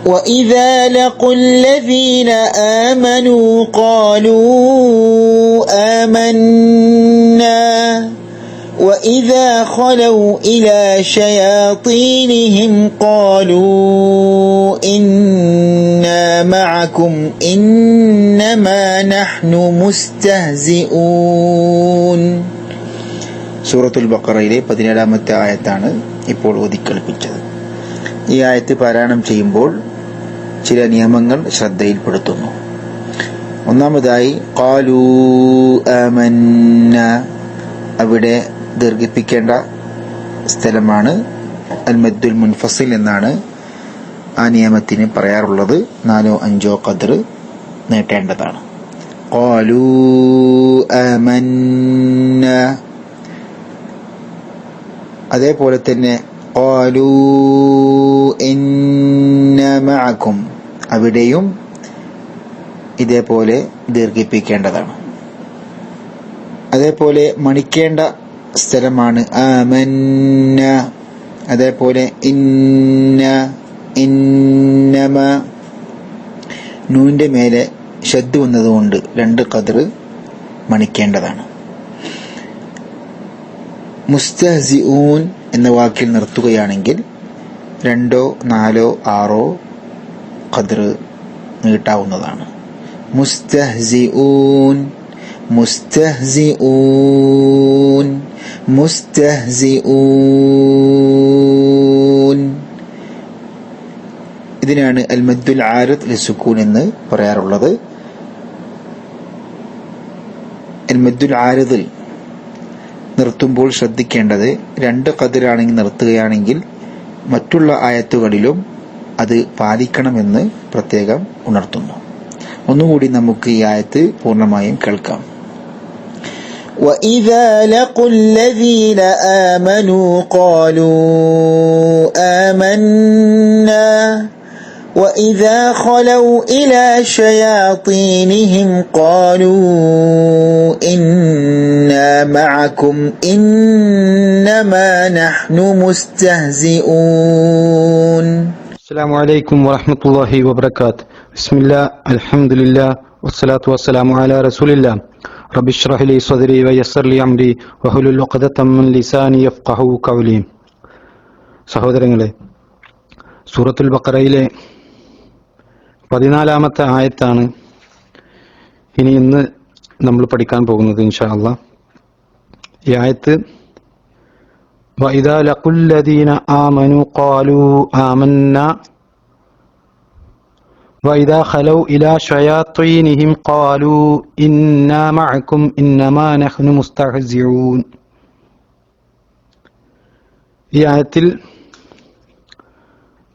وَإِذَا لَقُوا الَّذِينَ آمَنُوا قَالُوا آمَنَّا وَإِذَا خَلَوْا إِلَى شَيَاطِينِهِمْ قَالُوا إِنَّا مَعَكُمْ إِنَّمَا نَحْنُ مُسْتَهْزِئُونَ. സൂറത്തുൽ ബഖറയിലെ 17-ാമത്തെ ആയത്താണ് ഇപ്പോൾ ഓതിക്കേൾപ്പിച്ചത്. ഈ ആയത്ത് പാരായണം ചെയ്യുമ്പോൾ ചില നിയമങ്ങൾ ശ്രദ്ധയിൽപ്പെടുത്തുന്നു. ഒന്നാമതായി ഖാലൂ ആമന്ന, അവിടെ ദീർഘിപ്പിക്കേണ്ട സ്ഥലമാണ് അൽ മദ്ദുൽ മുൻഫസിൽ എന്നാണ് ആ നിയമത്തിന് പറയാറുള്ളത്. 4-5 ഖദർ നീട്ടേണ്ടതാണ്. ഖാലൂ ആമന്ന. അതേപോലെ തന്നെ ഖാലൂ ഇന്ന മഅകും, അവിടെയും ഇതേപോലെ ദീർഘിപ്പിക്കേണ്ടതാണ്. അതേപോലെ മണിക്കേണ്ട സ്ഥലമാണ് ആമന്ന. അതേപോലെ ഇന്ന, ഇന്നമ, നൂന്റെ മേലെ ഷദ്ദ് വന്നതുകൊണ്ട് 2 ഖദർ മണിക്കേണ്ടതാണ്. മുസ്തഹ്സിഊൻ എന്ന വാക്കിൽ നിർത്തുകയാണെങ്കിൽ 2, 4, 6 ഖദർ നീട്ടാവുന്നതാണ്. മുസ്തഹ്സിഊൻ, മുസ്തഹ്സിഊൻ, മുസ്തഹ്സിഊൻ. ഇതിനാണ് അൽ മദ്ദുൽ ആരിദ് ലിസുക്കൂൻ എന്ന് പറയാറുള്ളത്. അൽ മദ്ദുൽ ആരിദിൽ നിർത്തുമ്പോൾ ശ്രദ്ധിക്കേണ്ടത് 2 ഖദറാണെങ്കിൽ നിർത്തുകയാണെങ്കിൽ മറ്റുള്ള ആയത്തുകളിലും അത് പാലിക്കണമെന്ന് പ്രത്യേകം ഉണർത്തുന്നു. ഒന്നുകൂടി നമുക്ക് ഈ ആയത്ത് പൂർണ്ണമായും കേൾക്കാം. وَإِذَا لَقُوا الَّذِينَ آمَنُوا قَالُوا آمَنَّا وَإِذَا خَلَوْا إِلَى شَيَاطِينِهِمْ قَالُوا إِنَّا مَعَكُمْ إِنَّمَا نَحْنُ مُسْتَهْزِئُونَ. السلام عليكم ورحمة الله وبركاته. بسم الله الحمد لله والصلاة والسلام على رسول الله. رب اشرح لي صدري ويسر لي أمري واحلل عقدة من لساني يفقهوا قولي. സഹോദരങ്ങളെ, സൂറത്തുൽ ബഖറയിലെ 14-ാമത്തെ ആയത്താണ് ഇന്ന് നമ്മൾ പഠിക്കാൻ പോകുന്നത് ഇൻഷാ അല്ലാഹ്. ഈ ആയത്ത് وَإِذَا لَقُوا الَّذِينَ آمَنُوا قَالُوا آمَنَّا وَإِذَا خَلَوْا إِلَى شَيَاطِينِهِمْ قَالُوا إِنَّا مَعَكُمْ إِنَّمَا نَحْنُ مُسْتَهْزِئُونَ. ഈ ആയത്തിൽ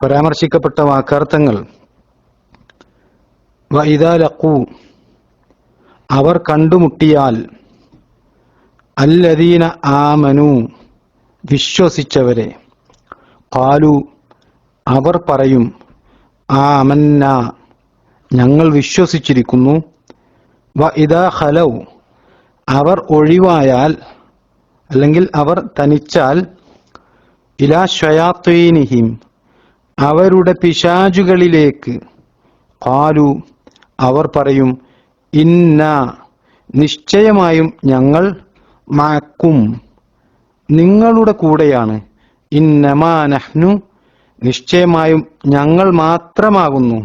പരാമർശിക്കപ്പെട്ട വാക്കാർത്ഥങ്ങൾ വഇദാ ലഖൂ, അവർ കണ്ടുമുട്ടിയാൽ, അല്ലദീന ആമനു, വിശ്വസിച്ചവരെ, ഖാലു, അവർ പറയും, ആമന്ന, ഞങ്ങൾ വിശ്വസിച്ചിരിക്കുന്നു, വഇദാ ഖലൗ, അവർ ഒഴിവായാൽ അല്ലെങ്കിൽ അവർ തനിച്ചാൽ, ഇലാ ശയാത്തീനിഹിം, അവരുടെ പിശാചുകളിലേക്ക്, ഖാലു, അവർ പറയും, ഇന്ന, നിശ്ചയമായും ഞങ്ങൾ, മഅക്കും, നിങ്ങളുടെ കൂടെയാണ്, ഇന്നമാ നഹ്നു, നിശ്ചയമായും ഞങ്ങൾ മാത്രമാകുന്നു,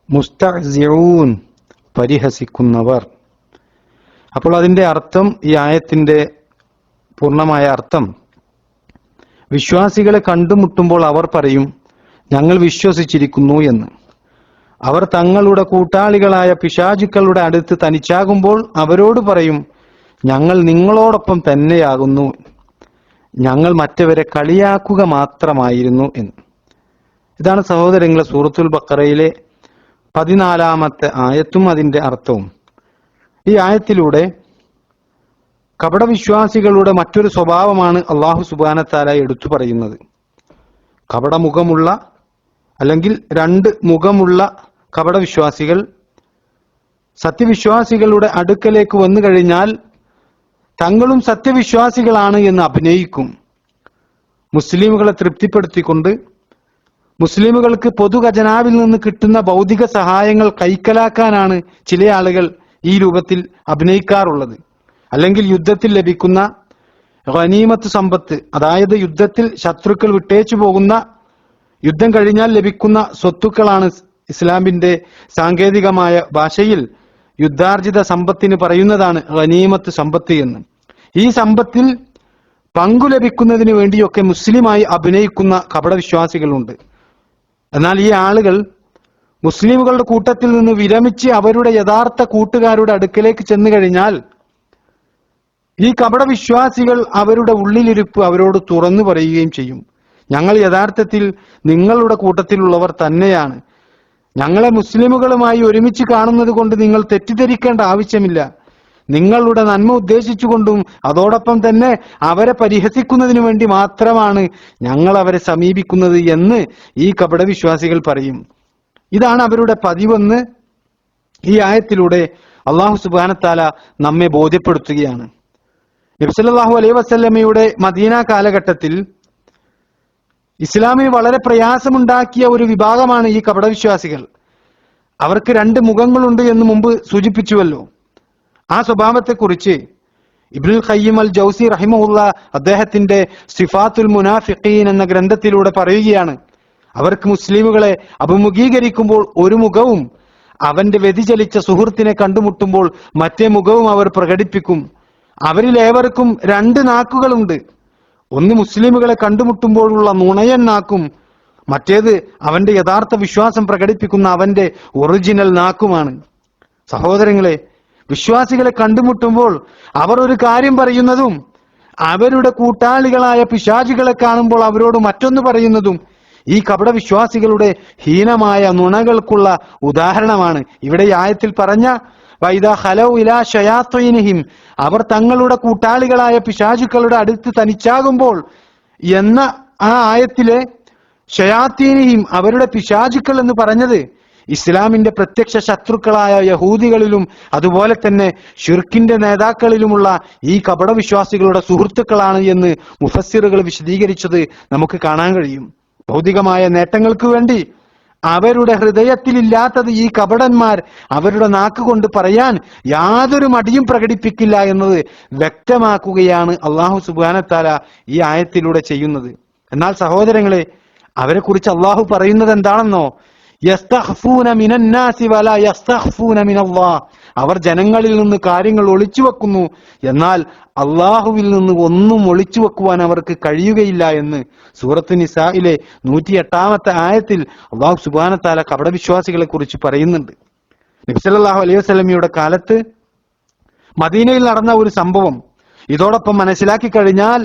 മുസ്തഹ്സിഊൻ, പരിഹസിക്കുന്നവർ. അപ്പോൾ അതിന്റെ അർത്ഥം, ഈ ആയത്തിന്റെ പൂർണ്ണമായ അർത്ഥം, വിശ്വാസികളെ കണ്ടുമുട്ടുമ്പോൾ അവർ പറയും, ഞങ്ങൾ വിശ്വസിച്ചിരിക്കുന്നു എന്ന്. അവർ തങ്ങളുടെ കൂട്ടാളികളായ പിശാചുക്കളുടെ അടുത്ത് തനിച്ചാകുമ്പോൾ അവരോട് പറയും, ഞങ്ങൾ നിങ്ങളോടൊപ്പം തന്നെയാകുന്നു, ഞങ്ങൾ മറ്റവരെ കളിയാക്കുക മാത്രമായിരുന്നു എന്ന്. ഇതാണ് സഹോദരങ്ങളെ സൂറത്തുൽ ബഖറയിലെ 14-ാമത്തെ ആയത്തും അതിന്റെ അർത്ഥവും. ഈ ആയത്തിലൂടെ കപടവിശ്വാസികളുടെ മറ്റൊരു സ്വഭാവമാണ് അല്ലാഹു സുബ്ഹാനഹു വ തആല എടുത്തു പറയുന്നത്. കപടമുഖമുള്ള അല്ലെങ്കിൽ 2 മുഖമുള്ള കപടവിശ്വാസികൾ സത്യവിശ്വാസികളുടെ അടുക്കലേക്ക് വന്നു കഴിഞ്ഞാൽ തങ്ങളും സത്യവിശ്വാസികളാണ് എന്ന് അഭിനയിക്കും. മുസ്ലിമുകളെ തൃപ്തിപ്പെടുത്തിക്കൊണ്ട് മുസ്ലിമുകൾക്ക് പൊതു ഖജനാവിൽ നിന്ന് കിട്ടുന്ന ഭൗതിക സഹായങ്ങൾ കൈക്കലാക്കാനാണ് ചില ആളുകൾ ഈ രൂപത്തിൽ അഭിനയിക്കാറുള്ളത്. അല്ലെങ്കിൽ യുദ്ധത്തിൽ ലഭിക്കുന്ന ഗനീമത്ത് സമ്പത്ത്, അതായത് യുദ്ധത്തിൽ ശത്രുക്കൾ വിട്ടേച്ചു പോകുന്ന, യുദ്ധം കഴിഞ്ഞാൽ ലഭിക്കുന്ന സ്വത്തുക്കളാണ് ഇസ്ലാമിന്റെ സാങ്കേതികമായ ഭാഷയിൽ യുദ്ധാർജിത സമ്പത്തിന് പറയുന്നതാണ് ഗനീമത്ത് സമ്പത്ത് എന്ന്. ഈ സമ്പത്തിൽ പങ്കു ലഭിക്കുന്നതിന് വേണ്ടിയൊക്കെ മുസ്ലിമായി അഭിനയിക്കുന്ന കപടവിശ്വാസികളുണ്ട്. എന്നാൽ ഈ ആളുകൾ മുസ്ലിമുകളുടെ കൂട്ടത്തിൽ നിന്ന് വിരമിച്ച് അവരുടെ യഥാർത്ഥ കൂട്ടുകാരുടെ അടുക്കലേക്ക് ചെന്നു കഴിഞ്ഞാൽ ഈ കപടവിശ്വാസികൾ അവരുടെ ഉള്ളിലിരിപ്പ് അവരോട് തുറന്നു പറയുകയും ചെയ്യും. ഞങ്ങൾ യഥാർത്ഥത്തിൽ നിങ്ങളുടെ കൂട്ടത്തിലുള്ളവർ തന്നെയാണ്. ഞങ്ങളെ മുസ്ലിമുകളുമായി ഒരുമിച്ച് കാണുന്നത് കൊണ്ട് നിങ്ങൾ തെറ്റിദ്ധരിക്കേണ്ട ആവശ്യമില്ല. നിങ്ങളുടെ നന്മ ഉദ്ദേശിച്ചുകൊണ്ടും അതോടൊപ്പം തന്നെ അവരെ പരിഹസിക്കുന്നതിനു വേണ്ടി മാത്രമാണ് ഞങ്ങൾ അവരെ സമീപിക്കുന്നത് എന്ന് ഈ കപടവിശ്വാസികൾ പറയും. ഇതാണ് അവരുടെ പതിവെന്ന് ഈ ആയത്തിലൂടെ അള്ളാഹു സുബ്ഹാനഹു വ തആല നമ്മെ ബോധ്യപ്പെടുത്തുകയാണ്. നബി സല്ലല്ലാഹു അലൈഹി വസല്ലമയുടെ മദീന കാലഘട്ടത്തിൽ ഇസ്ലാമിന് വളരെ പ്രയാസമുണ്ടാക്കിയ ഒരു വിഭാഗമാണ് ഈ കപടവിശ്വാസികൾ. അവർക്ക് രണ്ട് മുഖങ്ങളുണ്ട് എന്ന് മുമ്പ് സൂചിപ്പിച്ചുവല്ലോ. ആ സ്വഭാവത്തെക്കുറിച്ച് ഇബ്നുൽ ഖയ്യിം അൽ ജൗസി റഹിമഹുല്ലാ അദ്ദേഹത്തിന്റെ സിഫാത്തുൽ മുനാഫിഖീൻ എന്ന ഗ്രന്ഥത്തിലൂടെ പറയുകയാണ്, അവർക്ക് മുസ്ലിമുകളെ അഭിമുഖീകരിക്കുമ്പോൾ ഒരു മുഖവും അവന്റെ വ്യതിചലിച്ച സുഹൃത്തിനെ കണ്ടുമുട്ടുമ്പോൾ മറ്റേ മുഖവും അവർ പ്രകടിപ്പിക്കും. അവരിലേവർക്കും രണ്ട് നാക്കുകളുണ്ട്. ഒന്ന് മുസ്ലിമുകളെ കണ്ടുമുട്ടുമ്പോഴുള്ള നുണയൻ നാക്കും, മറ്റേത് അവന്റെ യഥാർത്ഥ വിശ്വാസം പ്രകടിപ്പിക്കുന്ന അവന്റെ ഒറിജിനൽ നാക്കുമാണ്. സഹോദരങ്ങളെ, വിശ്വാസികളെ കണ്ടുമുട്ടുമ്പോൾ അവർ ഒരു കാര്യം പറയുന്നതും അവരുടെ കൂട്ടാളികളായ പിശാചുകളെ കാണുമ്പോൾ അവരോട് മറ്റൊന്ന് പറയുന്നതും ഈ കപടവിശ്വാസികളുടെ ഹീനമായ നുണകൾക്കുള്ള ഉദാഹരണമാണ്. ഇവിടെ ഈ ആയത്തിൽ പറഞ്ഞ വൈദാ ഖലൗ ഇലാ ശയാത്വീനിഹിം, അവർ തങ്ങളുടെ കൂട്ടാളികളായ പിശാചുക്കളുടെ അടുത്ത് തനിച്ചാകുമ്പോൾ എന്ന ആ ആയത്തിലെ ശയാത്തീനിഹിം, അവരുടെ പിശാചുക്കൾ എന്ന് പറഞ്ഞത് ഇസ്ലാമിന്റെ പ്രത്യക്ഷ ശത്രുക്കളായ യഹൂദികളിലും അതുപോലെ തന്നെ ഷിർക്കിന്റെ നേതാക്കളിലുമുള്ള ഈ കപടവിശ്വാസികളുടെ സുഹൃത്തുക്കളാണ് എന്ന് മുഫസ്സിറുകൾ വിശദീകരിച്ചത് നമുക്ക് കാണാൻ കഴിയും. ഭൗതികമായ നേട്ടങ്ങൾക്ക് വേണ്ടി അവരുടെ ഹൃദയത്തിലില്ലാത്തത് ഈ കപടന്മാർ അവരുടെ നാക്കുകൊണ്ട് പറയാൻ യാതൊരു മടിയും പ്രകടിപ്പിക്കില്ല എന്നത് വ്യക്തമാക്കുകയാണ് അള്ളാഹു സുബ്ഹാനഹു വ തആല ഈ ആയത്തിലൂടെ ചെയ്യുന്നത്. എന്നാൽ സഹോദരങ്ങളെ, അവരെ കുറിച്ച് അള്ളാഹു പറയുന്നത് എന്താണെന്നോ, യസ്തഖ്ഫൂന മിനന്നാസി വലാ യസ്തഖ്ഫൂന മിനല്ലാഹ്, അവർ ജനങ്ങളിൽ നിന്ന് കാര്യങ്ങൾ ഒളിച്ചു വെക്കുന്നു, എന്നാൽ അള്ളാഹുവിൽ നിന്ന് ഒന്നും ഒളിച്ചു വെക്കുവാൻ അവർക്ക് കഴിയുകയില്ല എന്ന് സൂറത്ത് നിസായിലെ 108-ാമത്തെ ആയത്തിൽ അള്ളാഹു സുബ്ഹാനഹു വ തആല കപടവിശ്വാസികളെ കുറിച്ച് പറയുന്നുണ്ട്. നബി സല്ലല്ലാഹു അലൈഹി വസല്ലമയുടെ കാലത്ത് മദീനയിൽ നടന്ന ഒരു സംഭവം ഇതോടൊപ്പം മനസ്സിലാക്കി കഴിഞ്ഞാൽ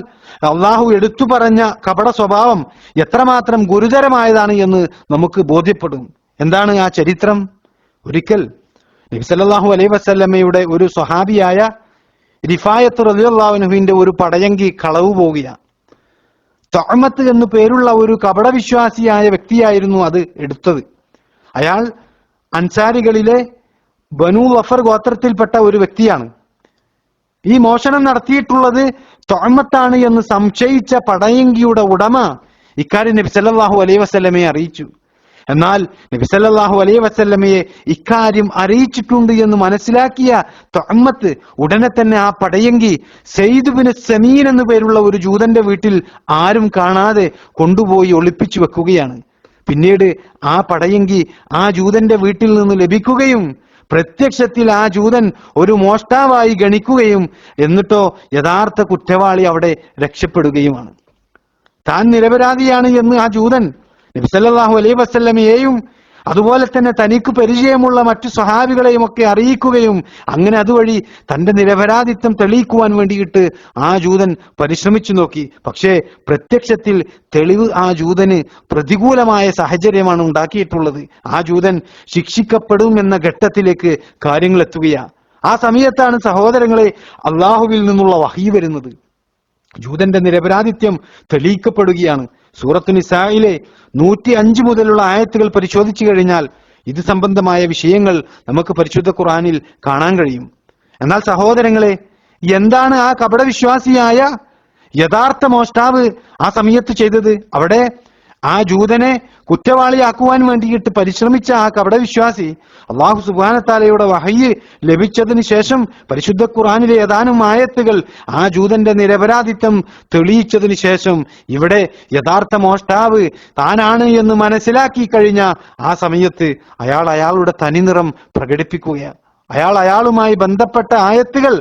അള്ളാഹു എടുത്തു പറഞ്ഞ കപട സ്വഭാവം എത്രമാത്രം ഗുരുതരമായതാണ് എന്ന് നമുക്ക് ബോധ്യപ്പെടും. എന്താണ് ആ ചരിത്രം? ഒരിക്കൽ നബി സല്ലല്ലാഹു അലൈഹി വസല്ലമയുടെ ഒരു സ്വഹാബിയായ റിഫായത്ത് റളിയല്ലാഹു അൻഹുവിന്റെ ഒരു പടയങ്കി കളവ് പോവുകയാണ്. തഅമത്ത് എന്നു പേരുള്ള ഒരു കപടവിശ്വാസിയായ വ്യക്തിയായിരുന്നു അത് എടുത്തത്. അയാൾ അൻസാരികളിലെ ബനൂ വഫർ ഗോത്രത്തിൽപ്പെട്ട ഒരു വ്യക്തിയാണ്. ഈ മോഷണം നടത്തിയിട്ടുള്ളത് തഅമത്താണ് എന്ന് സംശയിച്ച പടയങ്കിയുടെ ഉടമ ഇക്കാര്യം നബി സല്ലല്ലാഹു അലൈഹി വസല്ലമയെ അറിയിച്ചു. എന്നാൽ നബി സല്ലല്ലാഹു അലൈഹി വസല്ലമയെ ഇക്കാര്യം അറിയിച്ചിട്ടുണ്ട് എന്ന് മനസ്സിലാക്കിയ തഅമത്ത് ഉടനെ തന്നെ ആ പടയങ്കി സയ്യിദ് ബിൻ സമീൻ എന്നു പേരുള്ള ഒരു ജൂതന്റെ വീട്ടിൽ ആരും കാണാതെ കൊണ്ടുപോയി ഒളിപ്പിച്ചു വെക്കുകയാണ്. പിന്നീട് ആ പടയങ്കി ആ ജൂതന്റെ വീട്ടിൽ നിന്ന് ലഭിക്കുകയും പ്രത്യക്ഷത്തിൽ ആ ജൂതൻ ഒരു മോഷ്ടാവായി ഗണിക്കുകയും എന്നിട്ടോ യഥാർത്ഥ കുറ്റവാളി അവിടെ രക്ഷപ്പെടുകയുമാണ്. താൻ നിരപരാധിയാണ് എന്ന് ആ ജൂതൻ നബി സല്ലല്ലാഹു അലൈഹി വസല്ലമയെയും അതുപോലെ തന്നെ തനിക്ക് പരിചയമുള്ള മറ്റു സ്വഹാബികളെയും ഒക്കെ അറിയിക്കുകയും അങ്ങനെ അതുവഴി തന്റെ നിരപരാധിത്വം തെളിയിക്കുവാൻ വേണ്ടിയിട്ട് ആ ജൂതൻ പരിശ്രമിച്ചു നോക്കി. പക്ഷേ പ്രത്യക്ഷത്തിൽ തെളിവ് ആ ജൂതന് പ്രതികൂലമായ സാഹചര്യമാണ് ഉണ്ടാക്കിയിട്ടുള്ളത്. ആ ജൂതൻ ശിക്ഷിക്കപ്പെടും എന്ന ഘട്ടത്തിലേക്ക് കാര്യങ്ങൾ എത്തുകയാണ്. ആ സമയത്താണ് സഹോദരങ്ങളെ അള്ളാഹുവിൽ നിന്നുള്ള വഹീ വരുന്നത്. ജൂതന്റെ നിരപരാധിത്വം തെളിയിക്കപ്പെടുകയാണ്. സൂറത്ത് നിസായിലെ 105 മുതലുള്ള ആയത്തുകൾ പരിശോധിച്ചു കഴിഞ്ഞാൽ ഇത് സംബന്ധമായ വിഷയങ്ങൾ നമുക്ക് പരിശുദ്ധ ഖുർആനിൽ കാണാൻ കഴിയും. എന്നാൽ സഹോദരങ്ങളെ, എന്താണ് ആ കപടവിശ്വാസിയായ യഥാർത്ഥ മോഷ്ടാവ് ആ സമയത്ത് ചെയ്തത്? അവിടെ ആ ജൂതനെ കുറ്റവാളിയാക്കുവാൻ വേണ്ടിയിട്ട് പരിശ്രമിച്ച ആ കപടവിശ്വാസി അള്ളാഹു സുബ്ഹാനഹു തആലയുടെ വഹയ്യ് ലഭിച്ചതിന് ശേഷം പരിശുദ്ധ ഖുർആനിലെ ഏതാനും ആയത്തുകൾ ആ ജൂതന്റെ നിരപരാധിത്വം തെളിയിച്ചതിന് ശേഷം ഇവിടെ യഥാർത്ഥ മോഷ്ടാവ് താനാണ് എന്ന് മനസ്സിലാക്കി കഴിഞ്ഞ ആ സമയത്ത് അയാളുടെ തനിനിറം പ്രകടിപ്പിക്കുകയാണ്. അയാളുമായി ബന്ധപ്പെട്ട ആയത്തുകൾ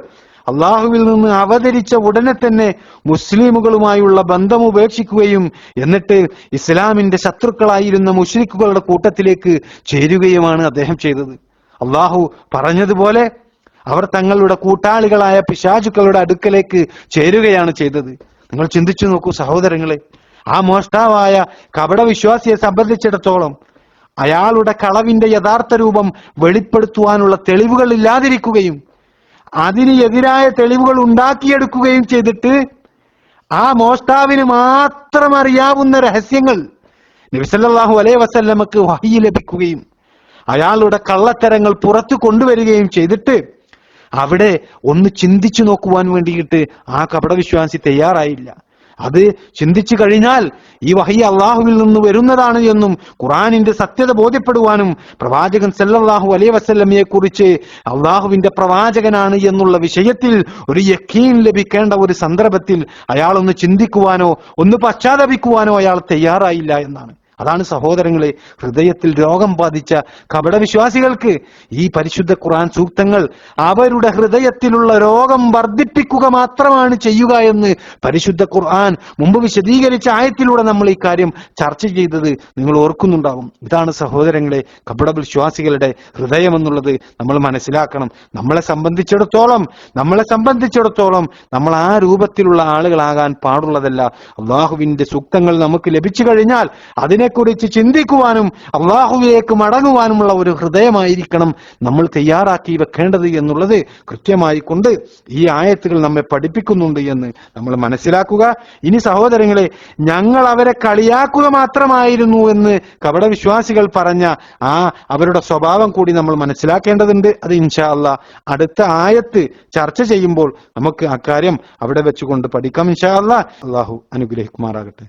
അള്ളാഹുവിൽ നിന്ന് അവതരിച്ച ഉടനെ തന്നെ മുസ്ലിമുകളുമായുള്ള ബന്ധം ഉപേക്ഷിക്കുകയും എന്നിട്ട് ഇസ്ലാമിന്റെ ശത്രുക്കളായിരുന്ന മുശ്രിക്കുകളുടെ കൂട്ടത്തിലേക്ക് ചേരുകയുമാണ് അദ്ദേഹം ചെയ്തത്. അള്ളാഹു പറഞ്ഞതുപോലെ അവർ തങ്ങളുടെ കൂട്ടാളികളായ പിശാചുക്കളുടെ അടുക്കലേക്ക് ചേരുകയാണ് ചെയ്തത്. നിങ്ങൾ ചിന്തിച്ചു നോക്കൂ സഹോദരങ്ങളെ, ആ മോഷ്ടാവായ കപടവിശ്വാസിയെ സംബന്ധിച്ചിടത്തോളം അയാളുടെ കളവിന്റെ യഥാർത്ഥ രൂപം വെളിപ്പെടുത്തുവാനുള്ള തെളിവുകൾ ഇല്ലാതിരിക്കുകയും അതിന് എതിരായ തെളിവുകൾ ഉണ്ടാക്കിയെടുക്കുകയും ചെയ്തിട്ട് ആ മോഷ്ടാവിന് മാത്രം അറിയാവുന്ന രഹസ്യങ്ങൾ നബി സല്ലല്ലാഹു അലൈഹി വസല്ലമക്ക് വഹ്യ് ലഭിക്കുകയും അയാളുടെ കള്ളത്തരങ്ങൾ പുറത്തു കൊണ്ടുവരികയും ചെയ്തിട്ട് അവിടെ ഒന്ന് ചിന്തിച്ചു നോക്കുവാൻ വേണ്ടിയിട്ട് ആ കപടവിശ്വാസി തയ്യാറായില്ല. അത് ചിന്തിച്ചു കഴിഞ്ഞാൽ ഈ വഹ്യ് അള്ളാഹുവിൽ നിന്ന് വരുന്നതാണ് എന്നും ഖുർആനിന്റെ സത്യത ബോധ്യപ്പെടുവാനും പ്രവാചകൻ സല്ലല്ലാഹു അലൈഹി വസല്ലമയെ കുറിച്ച് അള്ളാഹുവിന്റെ പ്രവാചകനാണ് എന്നുള്ള വിഷയത്തിൽ ഒരു യഖീൻ ലഭിക്കേണ്ട ഒരു സന്ദർഭത്തിൽ അയാൾ ഒന്ന് ചിന്തിക്കുവാനോ ഒന്ന് പശ്ചാത്തപിക്കുവാനോ അയാൾ തയ്യാറായില്ല എന്നാണ്. അതാണ് സഹോദരങ്ങളെ, ഹൃദയത്തിൽ രോഗം ബാധിച്ച കപടവിശ്വാസികൾക്ക് ഈ പരിശുദ്ധ ഖുർആൻ സൂക്തങ്ങൾ അവരുടെ ഹൃദയത്തിലുള്ള രോഗം വർദ്ധിപ്പിക്കുക മാത്രമാണ് ചെയ്യുക എന്ന് പരിശുദ്ധ ഖുർആൻ മുമ്പ് വിശദീകരിച്ച ആയത്തിലൂടെ നമ്മൾ ഈ കാര്യം ചർച്ച ചെയ്തത് നിങ്ങൾ ഓർക്കുന്നുണ്ടാകും. ഇതാണ് സഹോദരങ്ങളെ കപടവിശ്വാസികളുടെ ഹൃദയം എന്നുള്ളത് നമ്മൾ മനസ്സിലാക്കണം. നമ്മളെ സംബന്ധിച്ചിടത്തോളം നമ്മൾ ആ രൂപത്തിലുള്ള ആളുകളാകാൻ പാടുള്ളതല്ല. അള്ളാഹുവിന്റെ സൂക്തങ്ങൾ നമുക്ക് ലഭിച്ചു കഴിഞ്ഞാൽ അതിനെക്കുറിച്ച് ചിന്തിക്കുവാനും അള്ളാഹുവിലേക്ക് മടങ്ങുവാനുമുള്ള ഒരു ഹൃദയമായിരിക്കണം നമ്മൾ തയ്യാറാക്കി വെക്കേണ്ടത് എന്നുള്ളത് കൃത്യമായി കൊണ്ട് ഈ ആയത്തുകൾ നമ്മെ പഠിപ്പിക്കുന്നുണ്ട് എന്ന് നമ്മൾ മനസ്സിലാക്കുക. ഇനി സഹോദരങ്ങളെ, ഞങ്ങൾ അവരെ കളിയാക്കുക മാത്രമായിരുന്നു എന്ന് കപടവിശ്വാസികൾ പറഞ്ഞ ആ അവരുടെ സ്വഭാവം കൂടി നമ്മൾ മനസ്സിലാക്കേണ്ടതുണ്ട്. അത് ഇൻഷാ അല്ലാഹ് അടുത്ത ആയത്ത് ചർച്ച ചെയ്യുമ്പോൾ നമുക്ക് അക്കാര്യം അവിടെ വെച്ചുകൊണ്ട് പഠിക്കാം ഇൻഷാ അല്ലാഹ്. അള്ളാഹു അനുഗ്രഹിക്കുമാറാകട്ടെ.